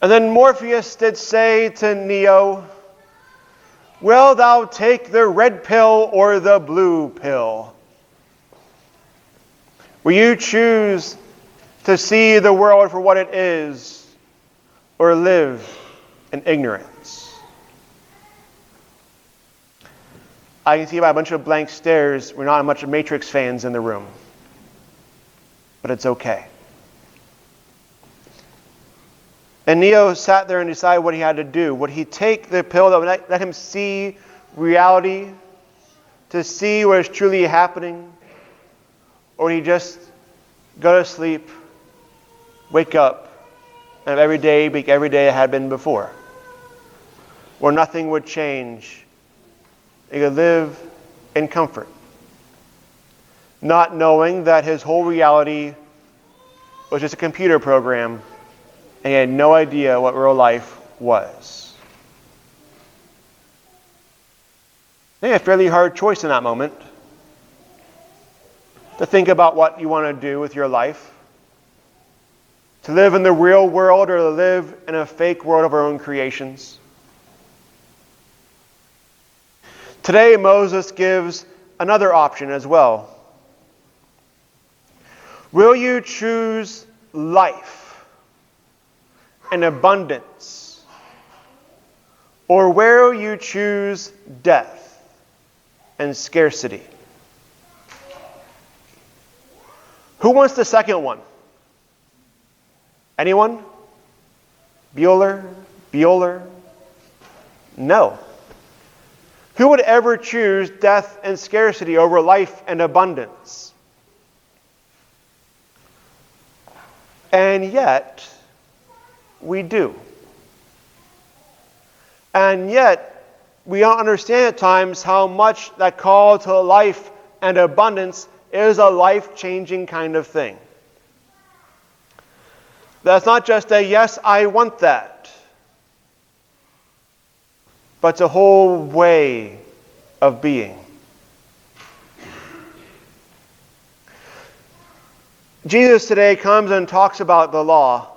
And then Morpheus did say to Neo, "Will thou take the red pill or the blue pill? Will you choose to see the world for what it is, or live in ignorance?" I can see by a bunch of blank stares, we're not a bunch of Matrix fans in the room. But it's okay. And Neo sat there and decided what he had to do. Would he take the pill that would let him see reality, to see what is truly happening? Or would he just go to sleep, wake up, and every day be every day it had been before? Where nothing would change. He could live in comfort, not knowing that his whole reality was just a computer program, and he had no idea what real life was. I think a fairly hard choice in that moment to think about what you want to do with your life. To live in the real world or to live in a fake world of our own creations. Today, Moses gives another option as well. Will you choose life and abundance, or will you choose death and scarcity? Who wants the second one? Anyone? Bueller? No. Who would ever choose death and scarcity over life and abundance? And yet, we do. And yet, we don't understand at times how much that call to life and abundance is a life-changing kind of thing. That's not just a, yes, I want that. But it's a whole way of being. Jesus today comes and talks about the law.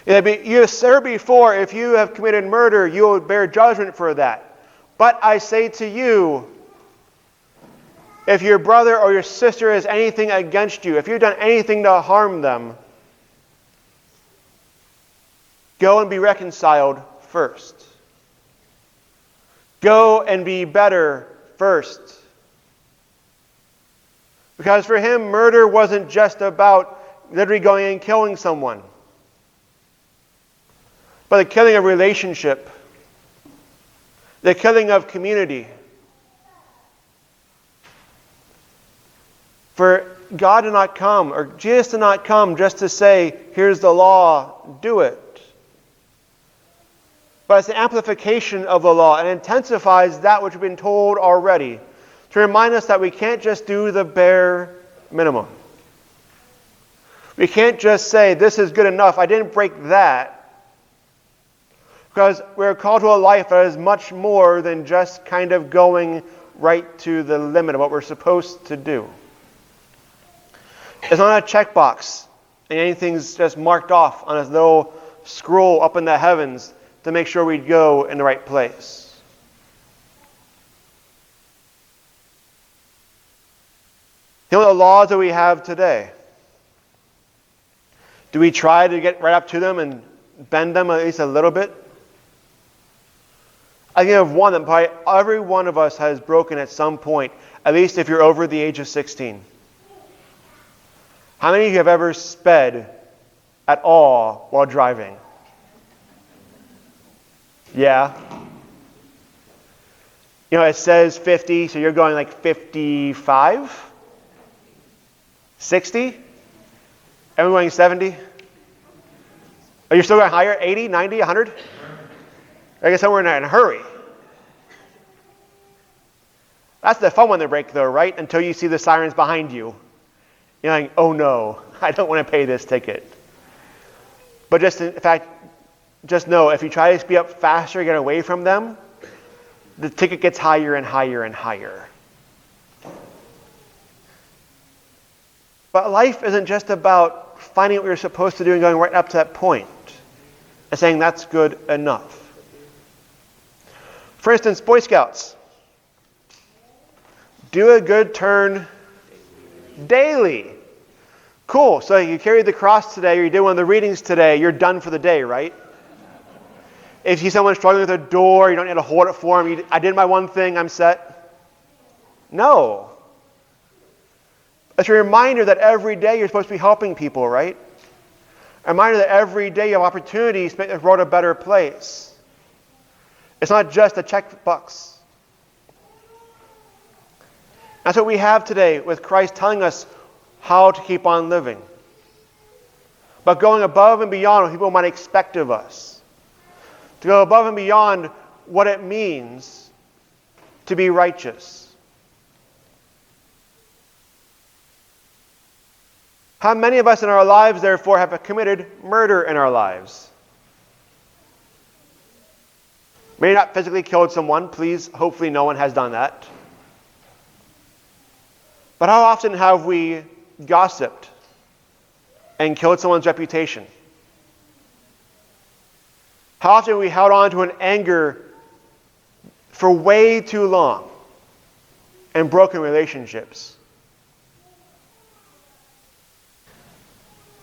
You said before, if you have committed murder, you will bear judgment for that. But I say to you, if your brother or your sister has anything against you, if you've done anything to harm them, go and be reconciled first. Go and be better first. Because for him, murder wasn't just about literally going and killing someone, but the killing of relationship, the killing of community. For God did not come, or Jesus did not come just to say, here's the law, do it. But it's an amplification of the law and intensifies that which we've been told already, to remind us that we can't just do the bare minimum. We can't just say, this is good enough, I didn't break that. Because we're called to a life that is much more than just kind of going right to the limit of what we're supposed to do. It's not a checkbox, and anything's just marked off on a little scroll up in the heavens to make sure we go in the right place. You know the laws that we have today? Do we try to get right up to them and bend them at least a little bit? I think of one that probably every one of us has broken at some point, at least if you're over the age of 16. How many of you have ever sped at all while driving? Yeah. You know, it says 50, so you're going like 55? 60? Everyone going 70? Are you still going higher? 80, 90, 100? I guess somewhere in a hurry. That's the fun when they break though, right? Until you see the sirens behind you. You're like, oh no, I don't want to pay this ticket. But just in fact, just know, if you try to speed up faster, get away from them, the ticket gets higher and higher and higher. But life isn't just about finding what you're supposed to do and going right up to that point. and saying that's good enough. For instance, Boy Scouts. Do a good turn daily. Cool. So you carried the cross today, or you did one of the readings today, you're done for the day, right? If you see someone struggling with a door, you don't need to hold it for them. I did my one thing, I'm set. No. It's a reminder that every day you're supposed to be helping people, right? A reminder that every day you have opportunities to make the world a better place. It's not just a checkbox. That's what we have today with Christ telling us how to keep on living. But going above and beyond what people might expect of us. To go above and beyond what it means to be righteous. How many of us in our lives, therefore, have committed murder in our lives? Maybe not physically killed someone. Please, hopefully no one has done that. But how often have we gossiped and killed someone's reputation? How often have we held on to an anger for way too long and broken relationships?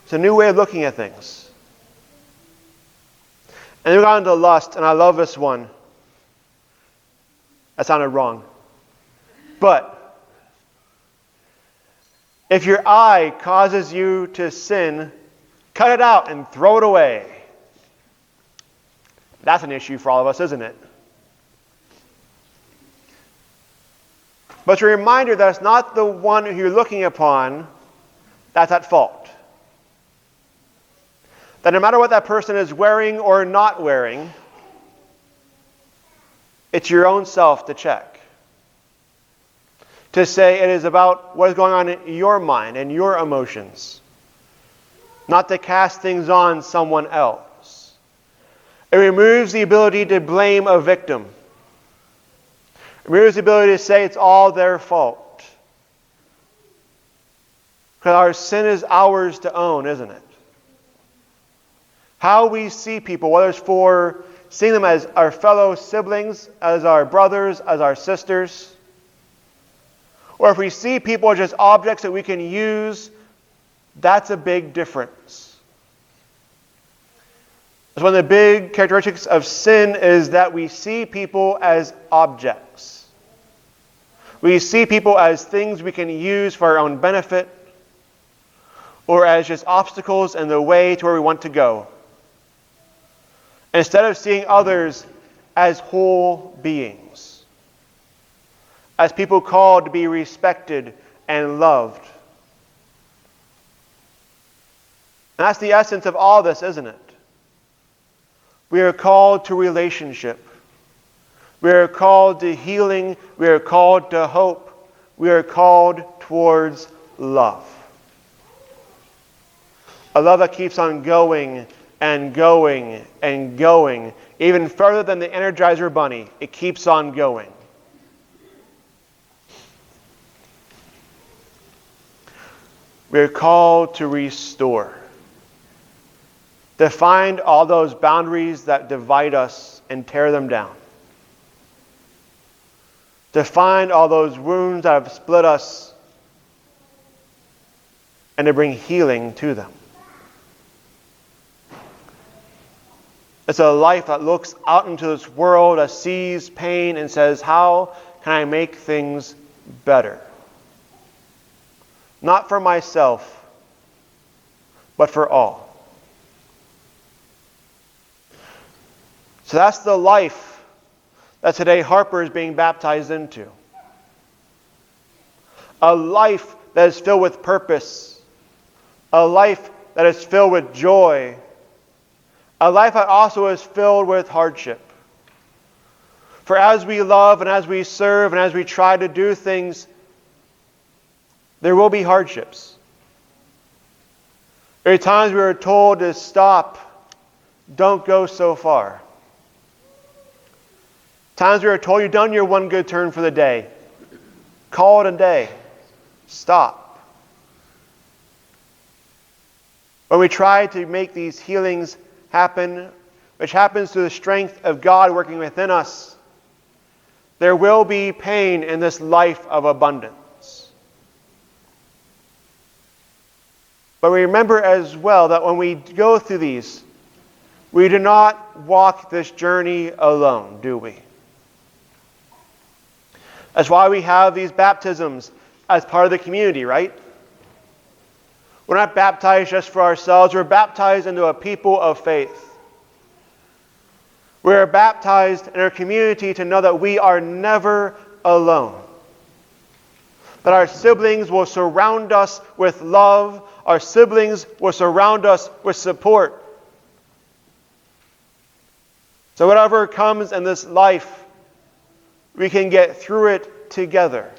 It's a new way of looking at things. And then we got into lust, and I love this one. That sounded wrong. But if your eye causes you to sin, cut it out and throw it away. That's an issue for all of us, isn't it? But it's a reminder that it's not the one who you're looking upon that's at fault. That no matter what that person is wearing or not wearing, it's your own self to check. To say it is about what is going on in your mind and your emotions. Not to cast things on someone else. It removes the ability to blame a victim. It removes the ability to say it's all their fault. Because our sin is ours to own, isn't it? How we see people, whether it's for seeing them as our fellow siblings, as our brothers, as our sisters, or if we see people as just objects that we can use, that's a big difference. One of the big characteristics of sin is that we see people as objects. We see people as things we can use for our own benefit, or as just obstacles in the way to where we want to go. Instead of seeing others as whole beings, as people called to be respected and loved. And that's the essence of all this, isn't it? We are called to relationship. We are called to healing. We are called to hope. We are called towards love. A love that keeps on going and going and going, even further than the Energizer Bunny. It keeps on going. We are called to restore. To find all those boundaries that divide us and tear them down. To find all those wounds that have split us and to bring healing to them. It's a life that looks out into this world, that sees pain and says, how can I make things better? Not for myself, but for all. So that's the life that today Harper is being baptized into. A life that is filled with purpose. A life that is filled with joy. A life that also is filled with hardship. For as we love and as we serve and as we try to do things, there will be hardships. There are times we are told to stop, don't go so far. Times we are told you've done your one good turn for the day. Call it a day. Stop. When we try to make these healings happen, which happens through the strength of God working within us, there will be pain in this life of abundance. But we remember as well that when we go through these, we do not walk this journey alone, do we? That's why we have these baptisms as part of the community, right? We're not baptized just for ourselves. We're baptized into a people of faith. We're baptized in our community to know that we are never alone. That our siblings will surround us with love. Our siblings will surround us with support. So whatever comes in this life, we can get through it together.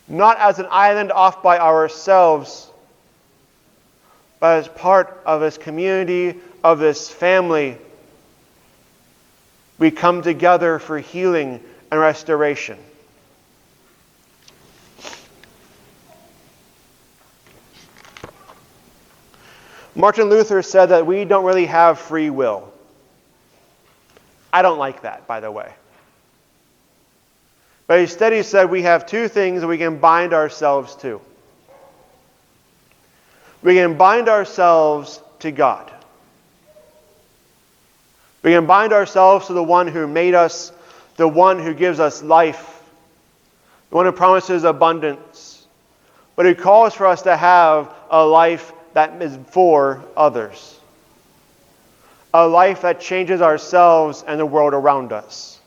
Not as an island off by ourselves, but as part of this community, of this family. We come together for healing and restoration. Martin Luther said that we don't really have free will. I don't like that, by the way. But instead he said we have two things we can bind ourselves to. We can bind ourselves to God. We can bind ourselves to the one who made us, the one who gives us life, the one who promises abundance, but who calls for us to have a life that is for others. A life that changes ourselves and the world around us.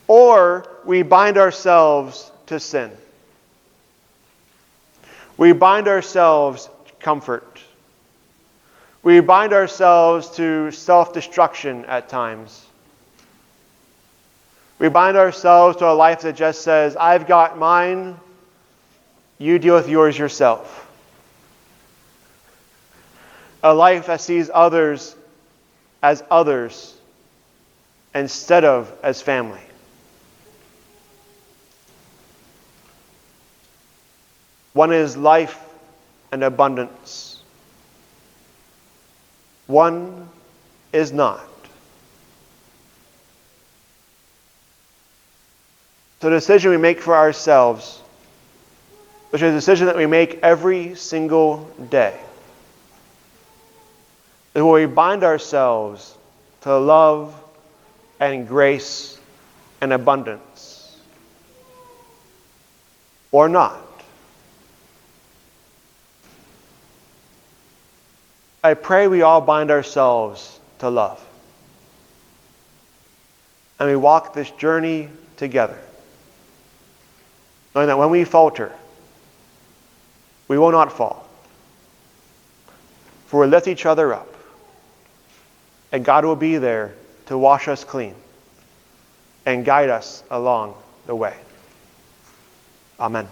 Or we bind ourselves to sin. We bind ourselves to comfort. We bind ourselves to self-destruction at times. We bind ourselves to a life that just says, I've got mine, you deal with yours yourself. A life that sees others instead of as family. One is life and abundance. One is not. So the decision we make for ourselves, which is a decision that we make every single day, is where we bind ourselves to love and grace and abundance. Or not. I pray we all bind ourselves to love. And we walk this journey together. Knowing that when we falter, we will not fall. For we lift each other up. And God will be there to wash us clean and guide us along the way. Amen.